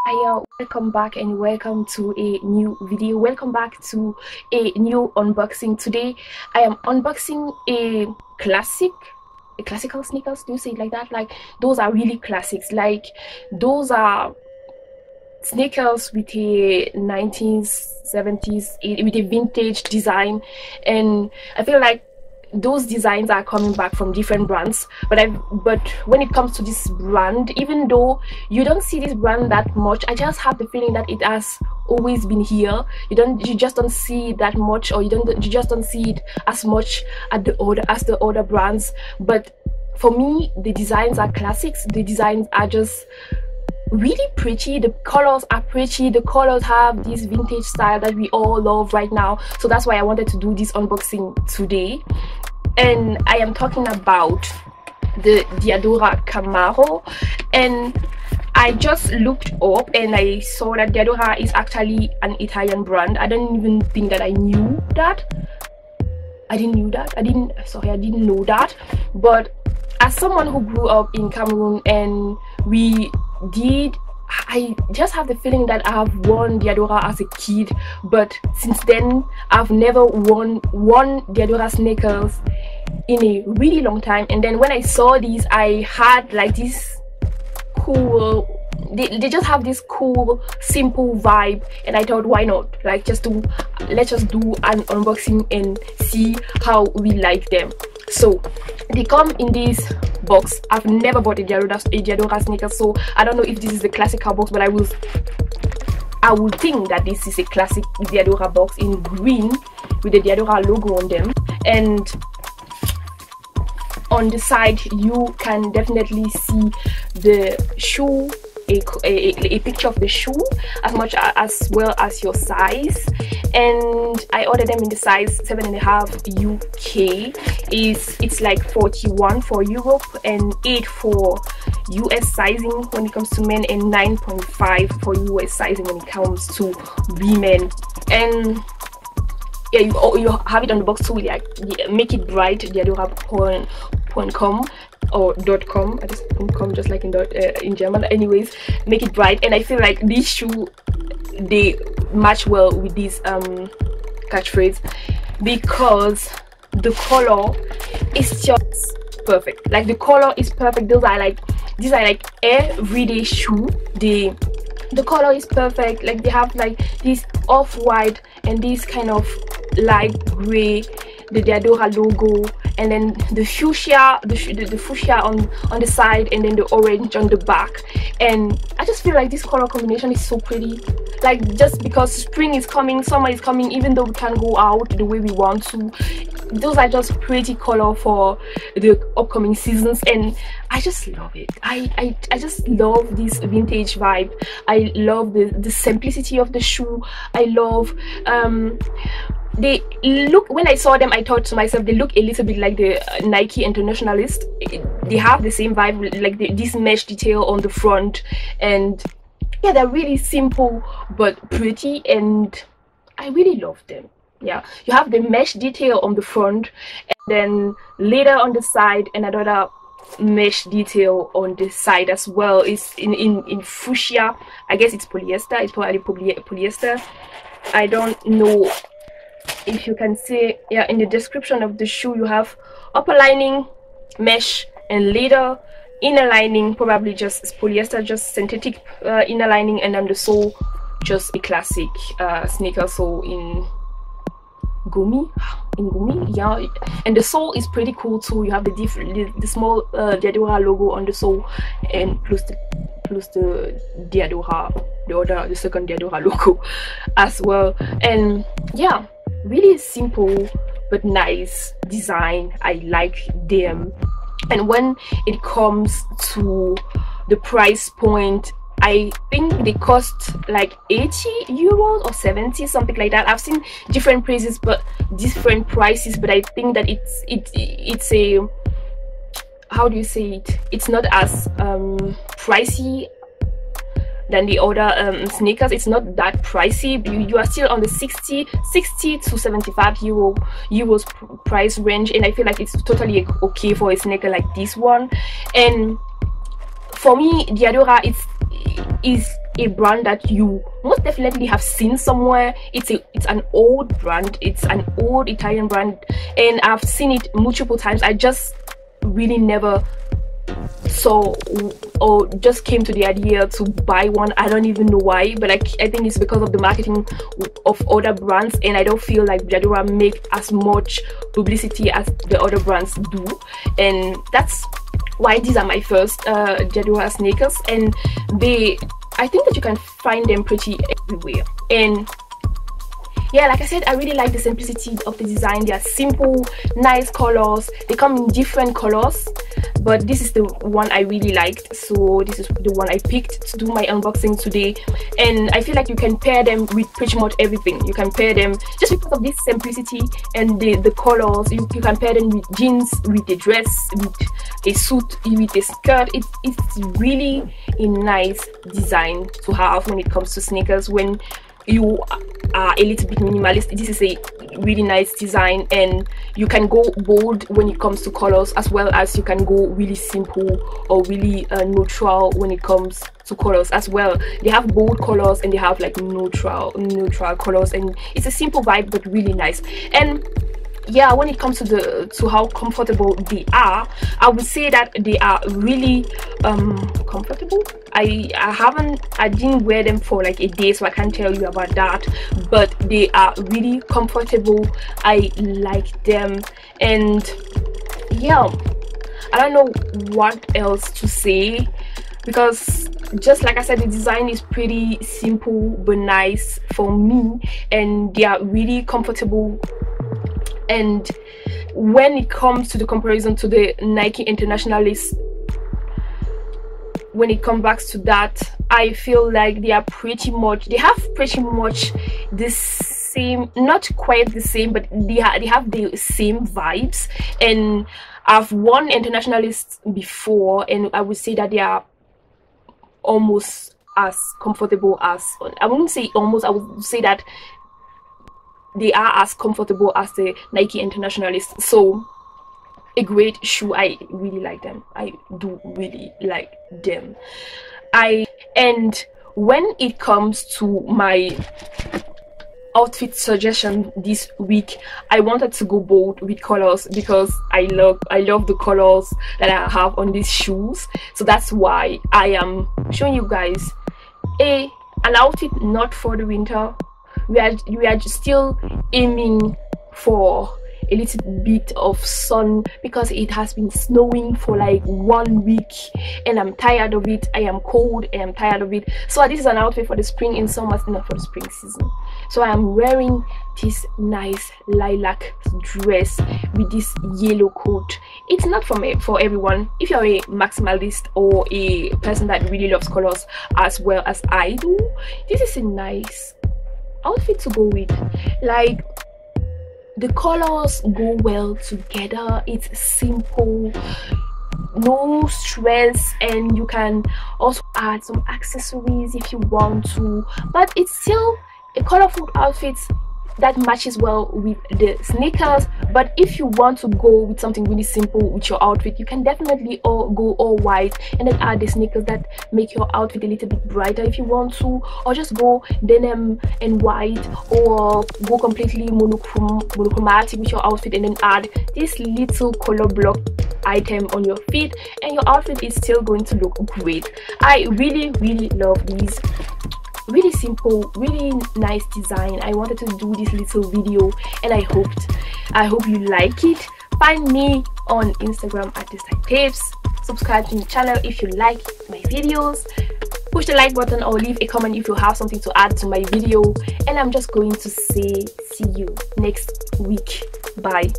Hi, welcome back and welcome to a new video. Welcome back to a new unboxing. Today I am unboxing a classical sneakers. Do you say it like that? Like, those are really classics. Like, those are sneakers with a 1970s with a vintage design, and I feel like those designs are coming back from different brands, but when it comes to this brand, even though you don't see this brand that much, I just have the feeling that it has always been here. You just don't see it that much, or you just don't see it as much at the other brands. But for me, the designs are classics. The designs are just really pretty. The colors are pretty. The colors have this vintage style that we all love right now. So that's why I wanted to do this unboxing today. And I am talking about the Diadora Camaro. And I just looked up and I saw that Diadora is actually an Italian brand. I don't even think that I knew that. I didn't know that. But as someone who grew up in Cameroon, and I just have the feeling that I have worn Diadora as a kid, but since then I've never worn Diadora sneakers in a really long time. And then when I saw these, I had like this cool, they just have this cool simple vibe, and I thought, why not, like, let's just do an unboxing and see how we like them. So they come in this box. I've never bought a Diadora sneaker, so I don't know if this is the classical box, but I would think that this is a classic Diadora box in green with the Diadora logo on them. And on the side you can definitely see the shoe, a picture of the shoe, as well as your size. And I ordered them in the size 7.5 UK. It's like 41 for Europe and 8 for US sizing when it comes to men, and 9.5 for US sizing when it comes to women. And yeah, you have it on the box too. Like, Make It Bright, Diadora.com or .com. I just .com, just like in German. Anyways, Make It Bright. And I feel like these shoes, they match well with this catchphrase, because the color is just perfect. Like, the color is perfect. These are like everyday shoe. The color is perfect. Like, they have like this off-white and this kind of light gray, the Diadora logo, and then the fuchsia, the fuchsia on the side, and then the orange on the back. And I just feel like this color combination is so pretty. Like, just because spring is coming, summer is coming, even though we can't go out the way we want to, those are just pretty color for the upcoming seasons, and I just love it. I just love this vintage vibe. I love the simplicity of the shoe. I love they look, when I saw them, I thought to myself, they look a little bit like the Nike Internationalist. They have the same vibe, like this mesh detail on the front, and yeah, they're really simple but pretty, and I really love them. Yeah, you have the mesh detail on the front, and then later on the side another mesh detail on the side as well. It's in fuchsia. I guess it's polyester. It's probably polyester. I don't know if you can see. Yeah, in the description of the shoe you have upper lining mesh, and later inner lining probably just polyester, just synthetic inner lining, and then the sole just a classic sneaker sole in gumi, yeah. And the sole is pretty cool too. You have the small Diadora logo on the sole, and plus the Diadora, the second Diadora logo as well. And yeah, really simple but nice design. I like them. And when it comes to the price point, I think they cost like 80 euros or 70, something like that. I've seen different prices, but I think that it's a, how do you say it, it's not as pricey than the other sneakers. It's not that pricey. You are still on the 60 to 75 euros price range, and I feel like it's totally okay for a sneaker like this one. And for me, Diadora is a brand that you most definitely have seen somewhere. It's an old brand, it's an old Italian brand, and I've seen it multiple times. I just really never saw or just came to the idea to buy one. I don't even know why, but I think it's because of the marketing of other brands, and I don't feel like Diadora make as much publicity as the other brands do, and that's why these are my first Diadora sneakers. And I think that you can find them pretty everywhere. And yeah, like I said, I really like the simplicity of the design. They are simple, nice colors. They come in different colors, but this is the one I really liked, so this is the one I picked to do my unboxing today. And I feel like you can pair them with pretty much everything. You can pair them just because of this simplicity and the colors. You can pair them with jeans, with a dress, with a suit, with a skirt. It's really a nice design to have when it comes to sneakers. When you are a little bit minimalist, this is a really nice design, and you can go bold when it comes to colors, as well as you can go really simple or really neutral when it comes to colors as well. They have bold colors and they have like neutral colors, and it's a simple vibe but really nice. And yeah, when it comes to how comfortable they are, I would say that they are really comfortable. I didn't wear them for like a day, so I can't tell you about that, but they are really comfortable. I like them, and yeah, I don't know what else to say, because just like I said, the design is pretty simple but nice for me, and they are really comfortable. And when it comes to the comparison to the Nike Internationalist, when it comes back to that, I feel like they have pretty much the same, not quite the same, but they have the same vibes. And I've worn Internationalists before, and I would say that they are almost as comfortable as, I wouldn't say almost, I would say that they are as comfortable as the Nike Internationalist. So a great shoe. I really like them. I do really like them. And when it comes to my outfit suggestion this week, I wanted to go bold with colors because I love the colors that I have on these shoes. So that's why I am showing you guys an outfit not for the winter. We are still aiming for a little bit of sun because it has been snowing for like 1 week, and I'm tired of it. I am cold and I'm tired of it. So this is an outfit for the spring and summer, not for the spring season. So I am wearing this nice lilac dress with this yellow coat. It's not for everyone. If you're a maximalist or a person that really loves colors as well as I do, this is a nice outfit to go with. Like, the colors go well together. It's simple, no stress, and you can also add some accessories if you want to, but it's still a colorful outfit that matches well with the sneakers. But if you want to go with something really simple with your outfit, you can definitely go all white and then add the sneakers that make your outfit a little bit brighter if you want to, or just go denim and white, or go completely monochromatic with your outfit and then add this little color block item on your feet, and your outfit is still going to look great. I really love these. Really simple, really nice design. I wanted to do this little video, and I hope you like it. Find me on Instagram at ThisTimeTapes. Subscribe to the channel if you like my videos. Push the like button or leave a comment if you have something to add to my video. And I'm just going to say see you next week. Bye.